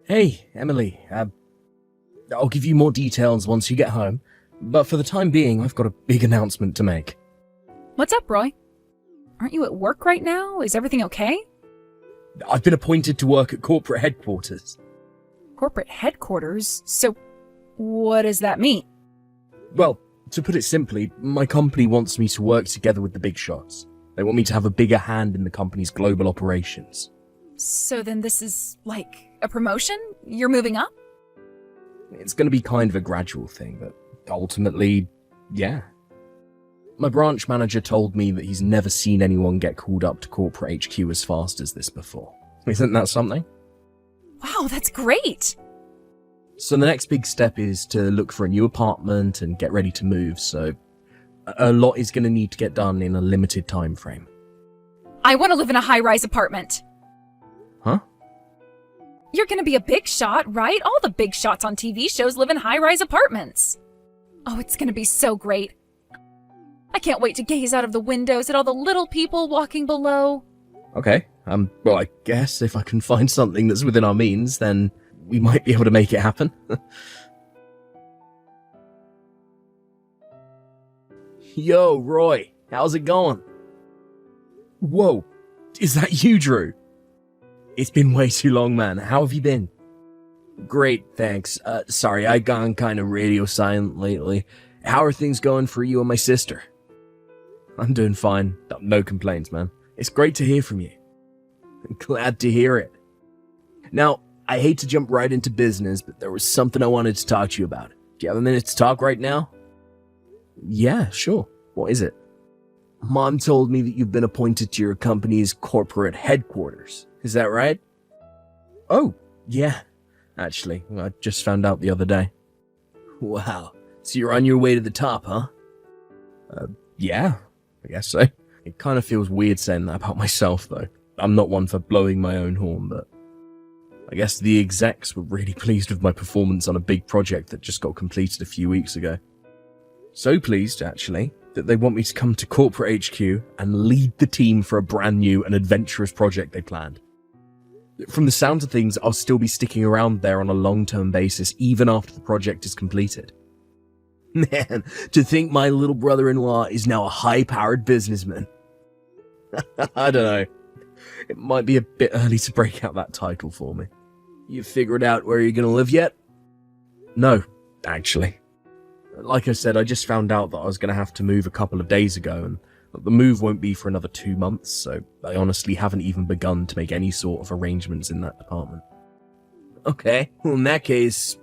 Hey, Emily, I'll give you more details once you get home, but for the time being, I've got a big announcement to make. What's up, Roy? Aren't you at work right now? Is everything okay? I've been appointed to work at corporate headquarters. Corporate headquarters? So, what does that mean? Well, to put it simply, my company wants me to work together with the big shots. They want me to have a bigger hand in the company's global operations. So then this is, like, a promotion? You're moving up? It's going to be kind of a gradual thing, but ultimately, yeah. My branch manager told me that he's never seen anyone get called up to corporate HQ as fast as this before. Isn't that something? Wow, that's great! So the next big step is to look for a new apartment and get ready to move, so a lot is going to need to get done in a limited time frame. I want to live in a high-rise apartment. Huh? You're going to be a big shot, right? All the big shots on TV shows live in high-rise apartments. Oh, it's going to be so great. I can't wait to gaze out of the windows at all the little people walking below. Okay, well, I guess if I can find something that's within our means, then we might be able to make it happen. Yo, Roy, how's it going? Whoa, is that you, Drew? It's been way too long, man. How have you been? Great, thanks. Sorry, I've gone kind of radio silent lately. How are things going for you and my sister? I'm doing fine. No complaints, man. It's great to hear from you. Glad to hear it. Now, I hate to jump right into business, but there was something I wanted to talk to you about. Do you have a minute to talk right now? Yeah, sure. What is it? Mom told me that you've been appointed to your company's corporate headquarters. Is that right? Oh, yeah. Actually, I just found out the other day. Wow. So you're on your way to the top, huh? Yeah, I guess so. It kind of feels weird saying that about myself, though. I'm not one for blowing my own horn, but I guess the execs were really pleased with my performance on a big project that just got completed a few weeks ago. So pleased, actually, that they want me to come to corporate HQ and lead the team for a brand new and adventurous project they planned. From the sound of things, I'll still be sticking around there on a long-term basis even after the project is completed. Man, to think my little brother-in-law is now a high-powered businessman. I don't know. It might be a bit early to break out that title for me. You figured out where you're gonna live yet? No, actually. Like I said, I just found out that I was gonna have to move a couple of days ago, and the move won't be for another 2 months, so I honestly haven't even begun to make any sort of arrangements in that department. Okay, well in that case,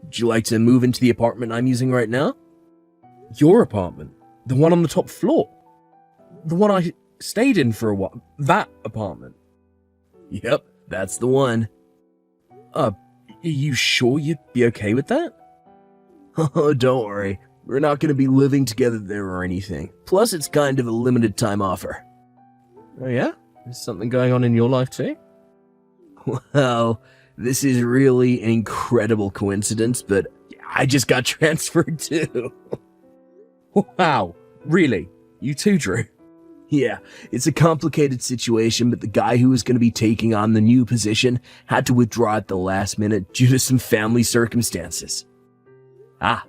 would you like to move into the apartment I'm using right now? Your apartment? The one on the top floor? The one I stayed in for a while? That apartment? Yep, that's the one. Are you sure you'd be okay with that? Oh, don't worry. We're not going to be living together there or anything. Plus, it's kind of a limited time offer. Oh yeah? Is something going on in your life too? Well, this is really an incredible coincidence, but I just got transferred too. Wow, really? You too, Drew? Yeah, it's a complicated situation, but the guy who was going to be taking on the new position had to withdraw at the last minute due to some family circumstances. Ah,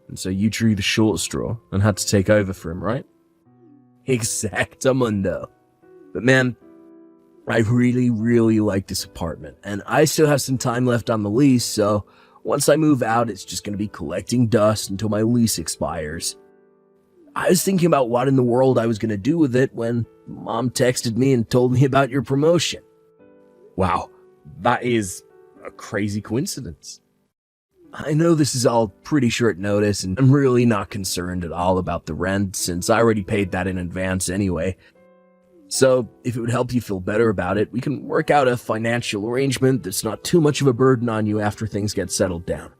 and so you drew the short straw and had to take over for him, right? Exactamundo. But man, I really, really like this apartment, and I still have some time left on the lease, so once I move out, it's just going to be collecting dust until my lease expires. I was thinking about what in the world I was going to do with it when Mom texted me and told me about your promotion. Wow, that is a crazy coincidence. I know this is all pretty short notice, and I'm really not concerned at all about the rent since I already paid that in advance anyway. So, if it would help you feel better about it, we can work out a financial arrangement that's not too much of a burden on you after things get settled down.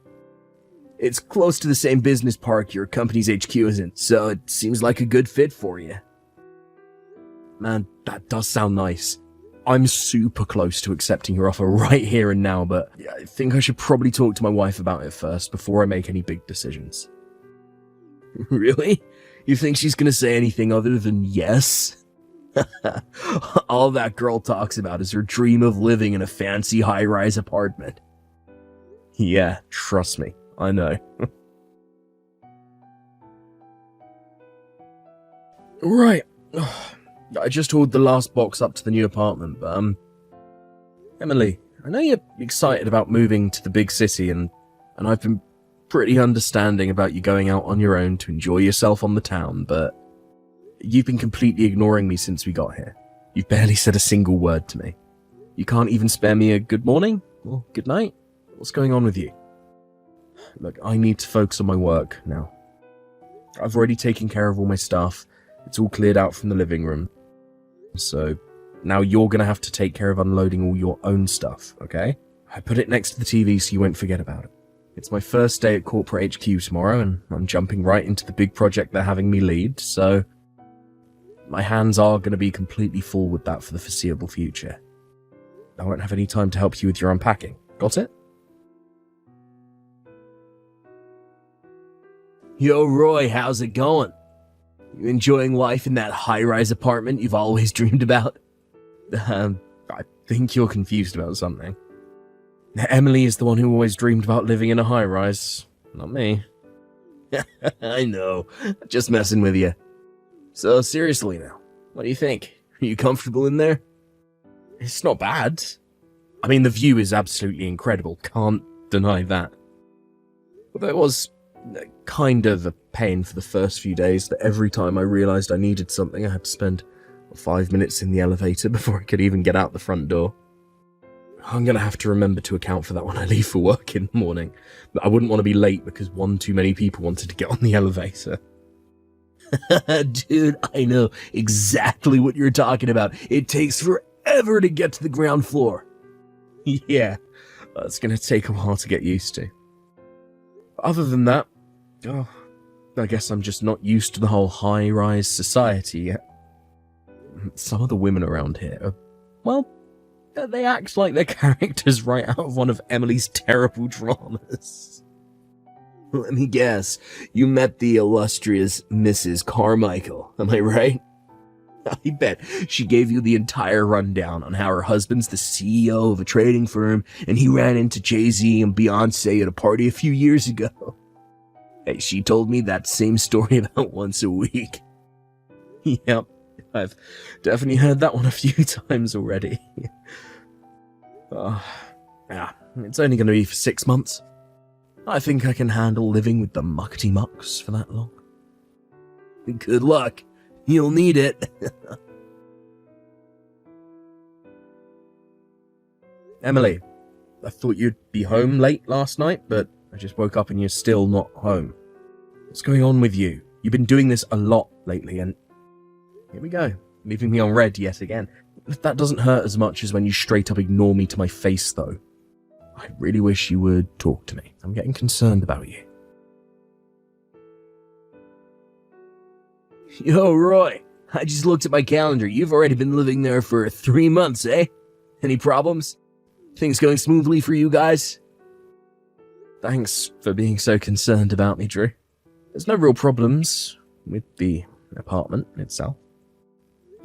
It's close to the same business park your company's HQ is in, so it seems like a good fit for you. Man, that does sound nice. I'm super close to accepting your offer right here and now, but I think I should probably talk to my wife about it first before I make any big decisions. Really? You think she's gonna say anything other than yes? All that girl talks about is her dream of living in a fancy high-rise apartment. Yeah, trust me, I know. Right. I just hauled the last box up to the new apartment, but, Emily, I know you're excited about moving to the big city, and I've been pretty understanding about you going out on your own to enjoy yourself on the town, but you've been completely ignoring me since we got here. You've barely said a single word to me. You can't even spare me a good morning or good night? What's going on with you? Look, I need to focus on my work now. I've already taken care of all my stuff. It's all cleared out from the living room. So now you're going to have to take care of unloading all your own stuff, okay? I put it next to the TV so you won't forget about it. It's my first day at corporate HQ tomorrow, and I'm jumping right into the big project they're having me lead, so my hands are going to be completely full with that for the foreseeable future. I won't have any time to help you with your unpacking. Got it? Yo, Roy, how's it going? You enjoying life in that high-rise apartment you've always dreamed about? I think you're confused about something. Emily is the one who always dreamed about living in a high-rise, not me. I know, just messing with you. So seriously now, what do you think? Are you comfortable in there? It's not bad. I mean, the view is absolutely incredible, can't deny that. Although it was kind of a pain for the first few days that every time I realised I needed something, I had to spend 5 minutes in the elevator before I could even get out the front door. I'm going to have to remember to account for that when I leave for work in the morning. But I wouldn't want to be late because one too many people wanted to get on the elevator. Dude, I know exactly what you're talking about. It takes forever to get to the ground floor. Yeah, it's going to take a while to get used to. Other than that, I guess I'm just not used to the whole high-rise society yet. Some of the women around here are, well, they act like they're characters right out of one of Emily's terrible dramas. Let me guess, you met the illustrious Mrs. Carmichael, am I right? I bet she gave you the entire rundown on how her husband's the CEO of a trading firm and he ran into Jay-Z and Beyonce at a party a few years ago. Hey, she told me that same story about once a week. Yep, I've definitely heard that one a few times already. Yeah, it's only going to be for 6 months. I think I can handle living with the muckety mucks for that long. Good luck. You'll need it. Emily, I thought you'd be home late last night, but I just woke up and you're still not home. What's going on with you? You've been doing this a lot lately, and here we go, leaving me on red yet again. That doesn't hurt as much as when you straight up ignore me to my face, though. I really wish you would talk to me. I'm getting concerned about you. Yo, Roy, I just looked at my calendar. You've already been living there for 3 months, eh? Any problems? Things going smoothly for you guys? Thanks for being so concerned about me, Drew. There's no real problems with the apartment itself.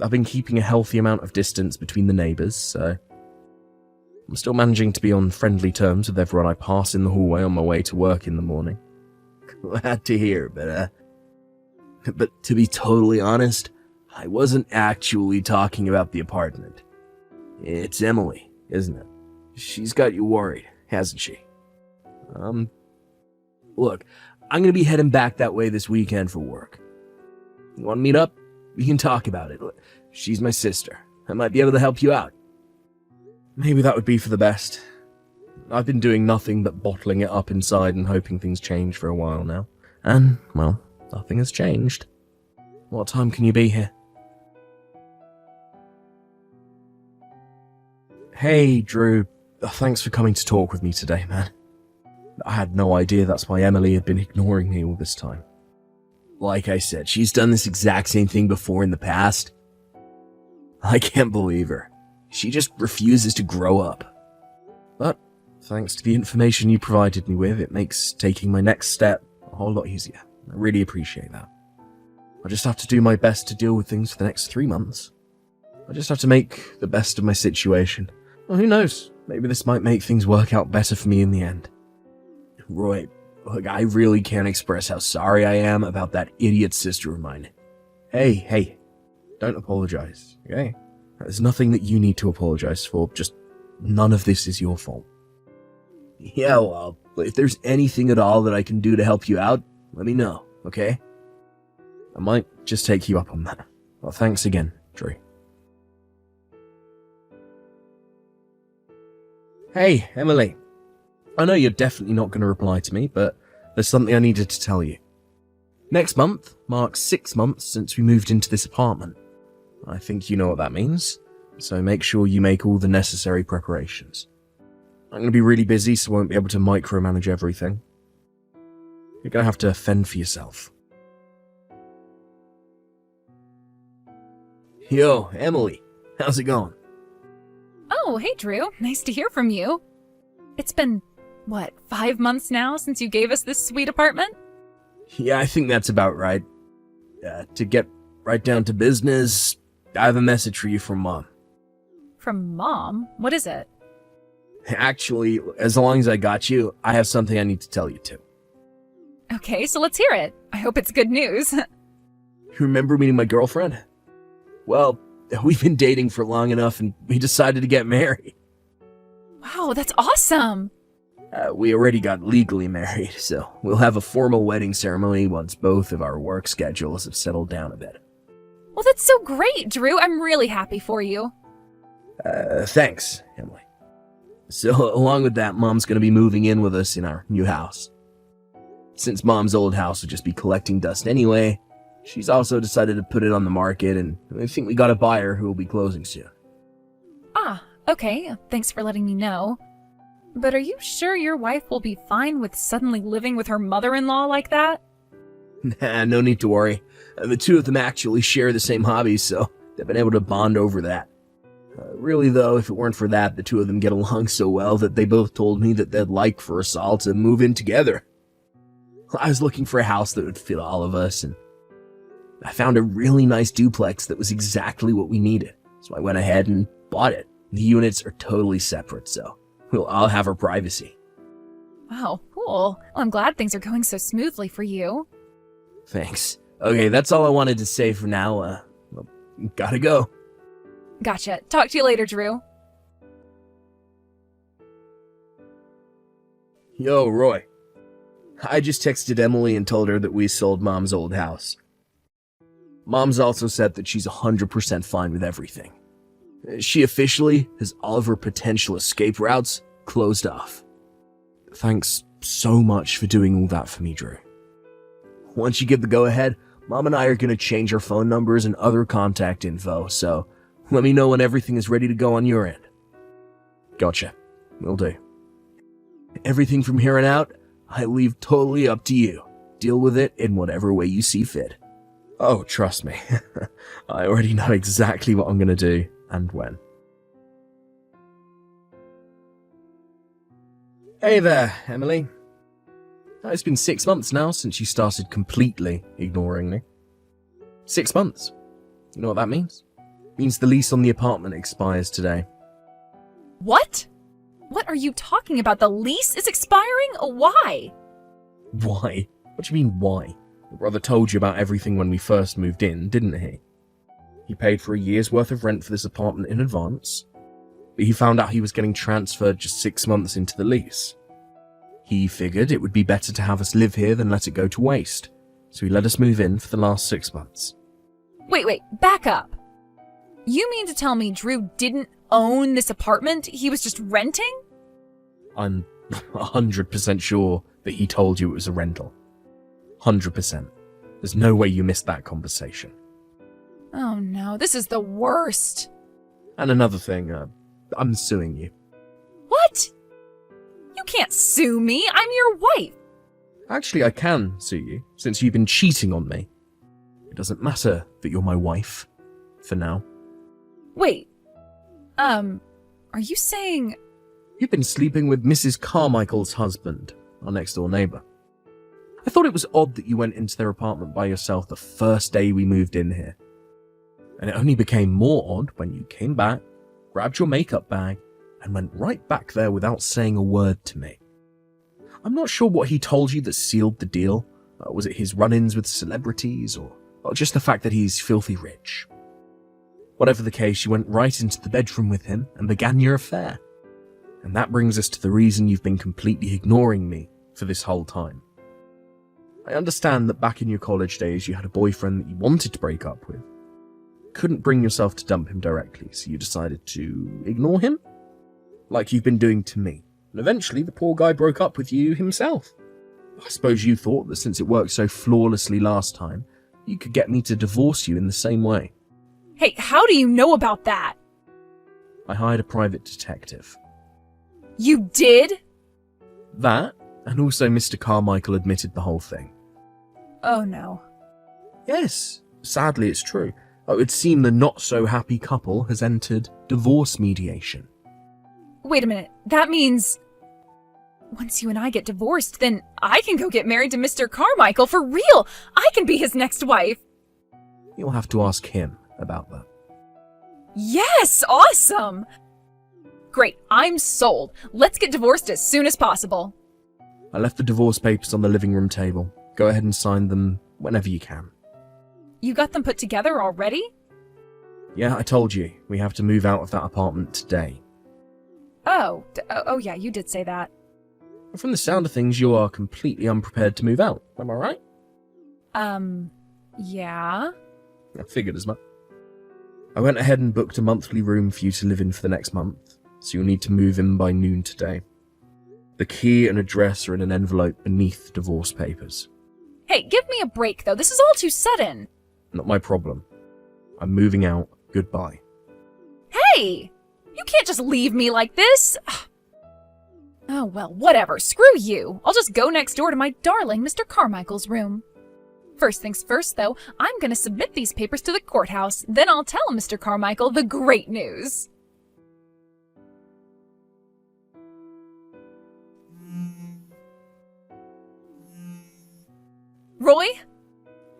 I've been keeping a healthy amount of distance between the neighbours, so I'm still managing to be on friendly terms with everyone I pass in the hallway on my way to work in the morning. Glad to hear, but to be totally honest, I wasn't actually talking about the apartment. It's Emily, isn't it? She's got you worried, hasn't she? Look, I'm gonna be heading back that way this weekend for work. You wanna meet up? We can talk about it. She's my sister. I might be able to help you out. Maybe that would be for the best. I've been doing nothing but bottling it up inside and hoping things change for a while now. And, well, nothing has changed. What time can you be here? Hey, Drew. Thanks for coming to talk with me today, man. I had no idea that's why Emily had been ignoring me all this time. Like I said, she's done this exact same thing before in the past. I can't believe her. She just refuses to grow up. But, thanks to the information you provided me with, it makes taking my next step a whole lot easier. I really appreciate that. I just have to do my best to deal with things for the next 3 months. I just have to make the best of my situation. Well, who knows? Maybe this might make things work out better for me in the end. Roy, look, I really can't express how sorry I am about that idiot sister of mine. Hey, don't apologize, okay? There's nothing that you need to apologize for, just none of this is your fault. Yeah, well, if there's anything at all that I can do to help you out, let me know, okay? I might just take you up on that. Well, thanks again, Drew. Hey, Emily. I know you're definitely not going to reply to me, but there's something I needed to tell you. Next month marks 6 months since we moved into this apartment. I think you know what that means, so make sure you make all the necessary preparations. I'm going to be really busy, so I won't be able to micromanage everything. You're going to have to fend for yourself. Yo, Emily, how's it going? Oh, hey Drew, nice to hear from you. It's been, 5 months now since you gave us this sweet apartment? Yeah, I think that's about right. To get right down to business, I have a message for you from Mom. From Mom? What is it? Actually, as long as I got you, I have something I need to tell you too. Okay, so let's hear it. I hope it's good news. You remember meeting my girlfriend? Well, we've been dating for long enough and we decided to get married. Wow, that's awesome! We already got legally married, so we'll have a formal wedding ceremony once both of our work schedules have settled down a bit. Well, that's so great, Drew. I'm really happy for you. Thanks, Emily. So, along with that, Mom's gonna be moving in with us in our new house. Since Mom's old house would just be collecting dust anyway, she's also decided to put it on the market, and I think we got a buyer who will be closing soon. Ah, okay. Thanks for letting me know. But are you sure your wife will be fine with suddenly living with her mother-in-law like that? Nah, no need to worry. The two of them actually share the same hobbies, so they've been able to bond over that. Really though, if it weren't for that, the two of them get along so well that they both told me that they'd like for us all to move in together. I was looking for a house that would fit all of us, and I found a really nice duplex that was exactly what we needed. So I went ahead and bought it. The units are totally separate, so we'll all have our privacy. Wow, cool. Well, I'm glad things are going so smoothly for you. Thanks. Okay, that's all I wanted to say for now. Well, gotta go. Gotcha. Talk to you later, Drew. Yo, Roy. I just texted Emily and told her that we sold Mom's old house. Mom's also said that she's 100% fine with everything. She officially has all of her potential escape routes closed off. Thanks so much for doing all that for me, Drew. Once you give the go-ahead, Mom and I are going to change our phone numbers and other contact info, so let me know when everything is ready to go on your end. Gotcha. Will do. Everything from here on out, I leave totally up to you. Deal with it in whatever way you see fit. Oh, trust me. I already know exactly what I'm going to do and when. Hey there, Emily. It's been 6 months now since you started completely ignoring me. 6 months. You know what that means? It means the lease on the apartment expires today. What? What are you talking about? The lease is expiring? Why? Why? What do you mean, why? Your brother told you about everything when we first moved in, didn't he? He paid for a year's worth of rent for this apartment in advance, but he found out he was getting transferred just 6 months into the lease. He figured it would be better to have us live here than let it go to waste, so he let us move in for the last 6 months. Wait, back up. You mean to tell me Drew didn't own this apartment? He was just renting? I'm 100% sure that he told you it was a rental. 100%. There's no way you missed that conversation. Oh no, this is the worst. And another thing, I'm suing you. What? You can't sue me. I'm your wife. Actually, I can sue you, since you've been cheating on me. It doesn't matter that you're my wife. For now. Wait. Are you saying... You've been sleeping with Mrs. Carmichael's husband, our next-door neighbor. I thought it was odd that you went into their apartment by yourself the first day we moved in here. And it only became more odd when you came back, grabbed your makeup bag, and went right back there without saying a word to me. I'm not sure what he told you that sealed the deal. Was it his run-ins with celebrities, or just the fact that he's filthy rich? Whatever the case, you went right into the bedroom with him and began your affair. And that brings us to the reason you've been completely ignoring me for this whole time. I understand that back in your college days you had a boyfriend that you wanted to break up with. Couldn't bring yourself to dump him directly, so you decided to ignore him? Like you've been doing to me. And eventually the poor guy broke up with you himself. I suppose you thought that since it worked so flawlessly last time, you could get me to divorce you in the same way. Hey, how do you know about that? I hired a private detective. You did? That, and also Mr. Carmichael admitted the whole thing. Oh no. Yes, sadly it's true. It would seem the not-so-happy couple has entered divorce mediation. Wait a minute, that means... Once you and I get divorced, then I can go get married to Mr. Carmichael for real! I can be his next wife! You'll have to ask him about that. Yes! Awesome! Great, I'm sold. Let's get divorced as soon as possible. I left the divorce papers on the living room table. Go ahead and sign them whenever you can. You got them put together already? Yeah, I told you. We have to move out of that apartment today. Oh, yeah, you did say that. From the sound of things, you are completely unprepared to move out. Am I right? Yeah? I figured as much. I went ahead and booked a monthly room for you to live in for the next month, so you'll need to move in by noon today. The key and address are in an envelope beneath the divorce papers. Hey, give me a break, though. This is all too sudden. Not my problem. I'm moving out. Goodbye. Hey! You can't just leave me like this! Oh, well, whatever. Screw you. I'll just go next door to my darling Mr. Carmichael's room. First things first, though, I'm gonna submit these papers to the courthouse. Then I'll tell Mr. Carmichael the great news. Roy?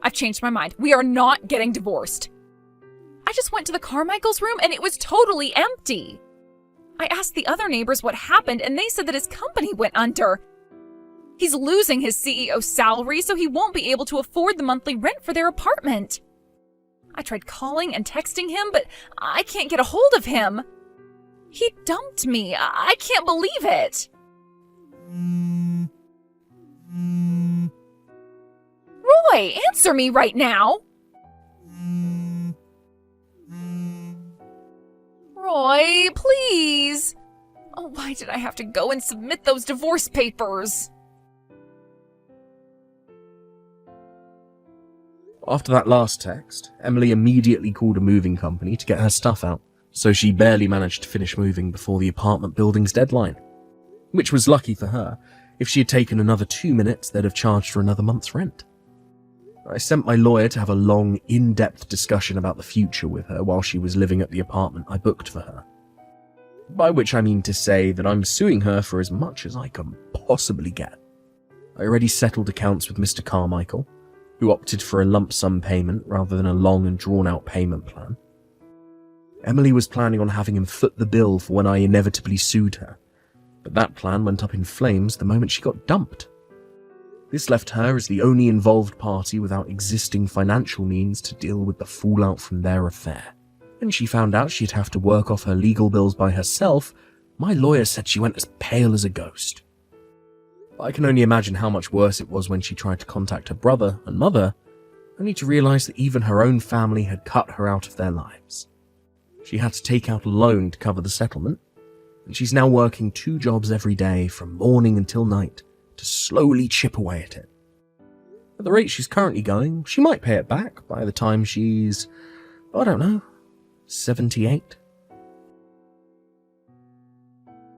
I've changed my mind. We are not getting divorced. I just went to the Carmichael's room and it was totally empty. I asked the other neighbors what happened and they said that his company went under. He's losing his CEO salary, so he won't be able to afford the monthly rent for their apartment. I tried calling and texting him, but I can't get a hold of him. He dumped me. I can't believe it. Roy, answer me right now. Roy, please. Oh, why did I have to go and submit those divorce papers? After that last text, Emily immediately called a moving company to get her stuff out, so she barely managed to finish moving before the apartment building's deadline. Which was lucky for her. If she had taken another 2 minutes, they'd have charged her another month's rent. I sent my lawyer to have a long, in-depth discussion about the future with her while she was living at the apartment I booked for her. By which I mean to say that I'm suing her for as much as I can possibly get. I already settled accounts with Mr. Carmichael, who opted for a lump sum payment rather than a long and drawn-out payment plan. Emily was planning on having him foot the bill for when I inevitably sued her, but that plan went up in flames the moment she got dumped. This left her as the only involved party without existing financial means to deal with the fallout from their affair. When she found out she'd have to work off her legal bills by herself, my lawyer said she went as pale as a ghost. I can only imagine how much worse it was when she tried to contact her brother and mother, only to realize that even her own family had cut her out of their lives. She had to take out a loan to cover the settlement, and she's now working 2 jobs every day from morning until night to slowly chip away at it. At the rate she's currently going, she might pay it back by the time she's, I don't know, 78?